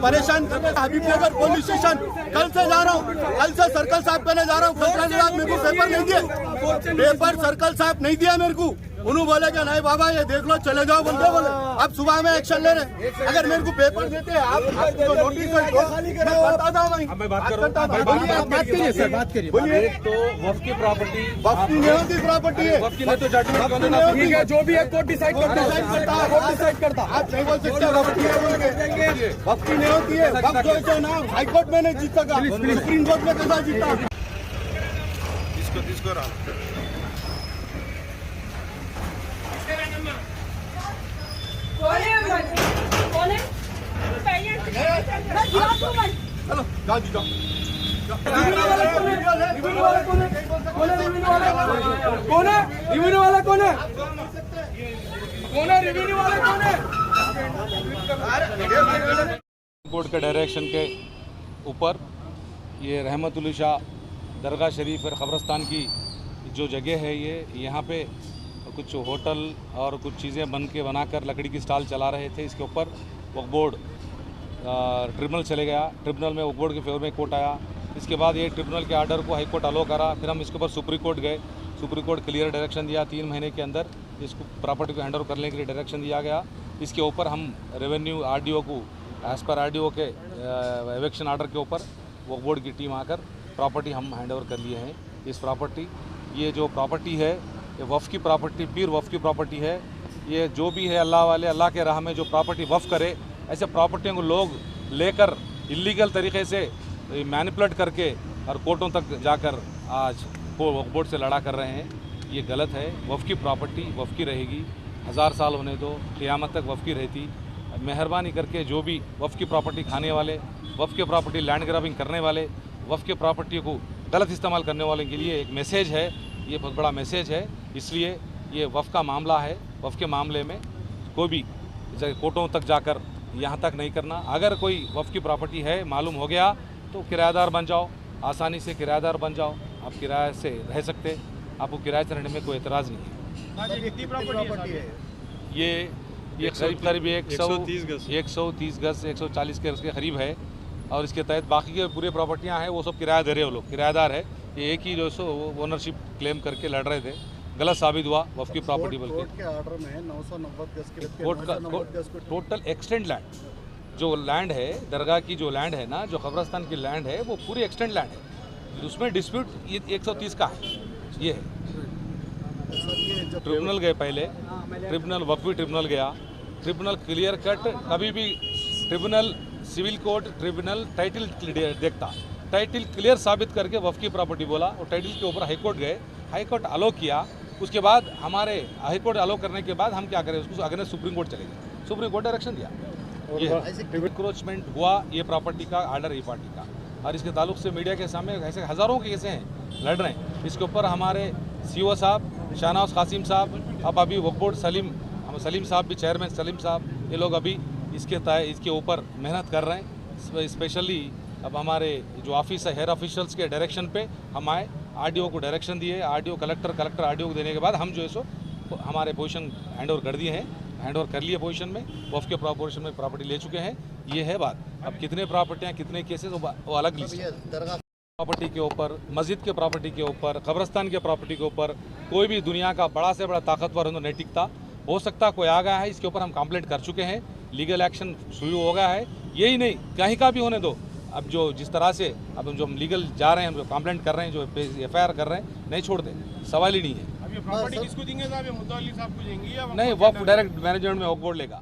परेशान कर रहे हबीबनगर पुलिस स्टेशन कल से जा रहा हूँ, कल से सर्कल साहब पहले जा रहा हूँ। मेरे को पेपर नहीं दिए, पेपर सर्कल साहब नहीं दिया मेरे को। उन्होंने बोले कि नहीं बाबा ये देख लो चले जाओ बोलते बोले। अब सुबह में एक्शन ले रहे। अगर मेरे को पेपर देते आप जो नोटिस बताता हूँ मैं बात करिए सर, बात करिए। बोलिए। तो वक्फ की प्रॉपर्टी, वक्फ की नहीं होती प्रॉपर्टी है, वक्फ की नहीं तो जजमेंट ठीक है, जो भी है कोर्ट डिसाइड करता है, कोर्ट डिसाइड करता है। आप नहीं बोल सकते वक्फ की है बोल के। वक्फ की नहीं होती है, वक्फ जो है ना हाई कोर्ट में नहीं जीत सका, सुप्रीम कोर्ट में कैसा जीता। इसको रहा चलो जाओ जी जाओ। कौन है रिवेन्यू वाला? कौन है रिवेन्यू वाला? कौन है? बोर्ड के डायरेक्शन के ऊपर ये रहमतुल्लाह शाह दरगाह शरीफ और क़ब्रस्तान की जो जगह है, ये यहाँ पे कुछ होटल और कुछ चीज़ें बनाकर लकड़ी की स्टॉल चला रहे थे। इसके ऊपर वक्फ बोर्ड ट्रिब्यूनल चले गया, ट्रिब्यूनल में वक्फ बोर्ड के फेवर में कोर्ट आया। इसके बाद ये ट्रिब्यूनल के आर्डर को हाई कोर्ट अलो करा, फिर हम इसके ऊपर सुप्रीम कोर्ट गए। सुप्रीम कोर्ट क्लियर डायरेक्शन दिया, 3 महीने के अंदर इसको प्रॉपर्टी को हैंड ओवर करने के लिए डायरेक्शन दिया गया। इसके ऊपर हम रेवेन्यू आरडीओ को एज़ पर आरडीओ के एविक्शन आर्डर के ऊपर वक्फ बोर्ड की टीम आकर प्रॉपर्टी हम हैंड ओवर कर लिए हैं। इस प्रॉपर्टी, ये जो प्रॉपर्टी है ये वफ़ की प्रॉपर्टी, पीर वफ़ की प्रॉपर्टी है। ये जो भी है अल्लाह वाले, अल्लाह के राह में जो प्रॉपर्टी वफ़ करे, ऐसे प्रॉपर्टियों को लोग लेकर इलीगल तरीके से मैनिपुलेट करके और कोर्टों तक जाकर आज वक्फ बोर्ड से लड़ा कर रहे हैं। ये गलत है। वफ़ की प्रॉपर्टी वफ़ की रहेगी, 1000 साल होने दो, क़यामत तक वफ़ की रहती। मेहरबानी करके जो भी वफ़ की प्रॉपर्टी खाने वाले, वफ़ की प्रॉपर्टी लैंड ग्रैबिंग करने वाले, वफ़ की प्रॉपर्टी को गलत इस्तेमाल करने वाले के लिए एक मैसेज है, ये बहुत बड़ा मैसेज है। इसलिए ये वफ़ का मामला है। वफ़ के मामले में कोई भी कोर्टों तक जाकर यहाँ तक नहीं करना। अगर कोई वफ़ की प्रॉपर्टी है मालूम हो गया तो किराएदार बन जाओ, आसानी से किराएदार बन जाओ। आप किराए से रह सकते, आपको किराए से रहने में कोई एतराज़ नहीं है। कितनी प्रॉपर्टी है? ये करीब 130 गज 140 के करीब है। और इसके तहत बाकी के पूरे प्रॉपर्टियाँ हैं वो सब किराया दे रहे हो लोग, किराएदार है। ये एक ही जो सो ओनरशिप क्लेम करके लड़ रहे थे, गलत साबित हुआ वफ़ की प्रॉपर्टी बोल के। कोर्ट के ऑर्डर में 990 गज के कोर्ट का टोटल एक्सटेंड लैंड, जो लैंड है दरगाह की, जो लैंड है ना, जो क़ब्रस्तान की लैंड है, वो पूरी एक्सटेंड लैंड है। उसमें डिस्प्यूट ये 130 का है। ये है ट्रिब्यूनल गए पहले, ट्रिब्यूनल वक्फी ट्रिब्यूनल गया, ट्रिब्यूनल क्लियर कट, कभी भी tribunal civil court tribunal title देखता, टाइटल क्लियर साबित करके वफ़ की प्रॉपर्टी बोला और टाइटल के ऊपर हाई कोर्ट गए, हाई कोर्ट अलो किया। उसके बाद हमारे हाई कोर्ट अलो करने के बाद हम क्या करें, उसको अगेंस्ट सुप्रीम कोर्ट चले गए, सुप्रीम कोर्ट डायरेक्शन दिया। ये इंक्रोचमेंट हुआ, ये प्रॉपर्टी का आर्डर ई पार्टी का, और इसके ताल्लुक से मीडिया के सामने ऐसे हज़ारों के केसें हैं लड़ रहे हैं। इसके ऊपर हमारे सीओ साहब शाहनवाज कासिम साहब, अब अभी वक्फ बोर्ड सलीम साहब भी चेयरमैन सलीम साहब, ये लोग अभी इसके ऊपर मेहनत कर रहे हैं। स्पेशली अब हमारे जो ऑफिस है, हेयर ऑफिशियल्स के डायरेक्शन पे हम आए, आरडीओ को डायरेक्शन दिए, आरडीओ कलेक्टर आरडीओ को देने के बाद हम जो है सो हमारे पोजीशन हैंड ओवर कर दिए हैं, हैंड ओवर कर लिए पोजीशन में, वफ़ के पोजीशन में प्रॉपर्टी ले चुके हैं। ये है बात। अब कितने प्रॉपर्टियाँ, कितने केसेस, वो अलग लिस्ट। प्रॉपर्टी के ऊपर, मस्जिद के प्रॉपर्टी के ऊपर, कब्रस्तान के प्रॉपर्टी के ऊपर कोई भी दुनिया का बड़ा से बड़ा ताकतवर नहीं टिकता। हो सकता कोई आ गया है, इसके ऊपर हम कंप्लेंट कर चुके हैं, लीगल एक्शन शुरू हो गया है। यही नहीं, कहीं का भी होने दो। अब जो जिस तरह से अब जो हम लीगल जा रहे हैं, हम जो कंप्लेंट कर रहे हैं, जो एफआईआर कर रहे हैं, नहीं छोड़ दें, सवाल ही नहीं है। अब ये प्रॉपर्टी किसको देंगे साहब? ये मुद्दा अली साहब को देंगे या नहीं, वफ़ डायरेक्ट मैनेजमेंट में वक्फ बोर्ड लेगा।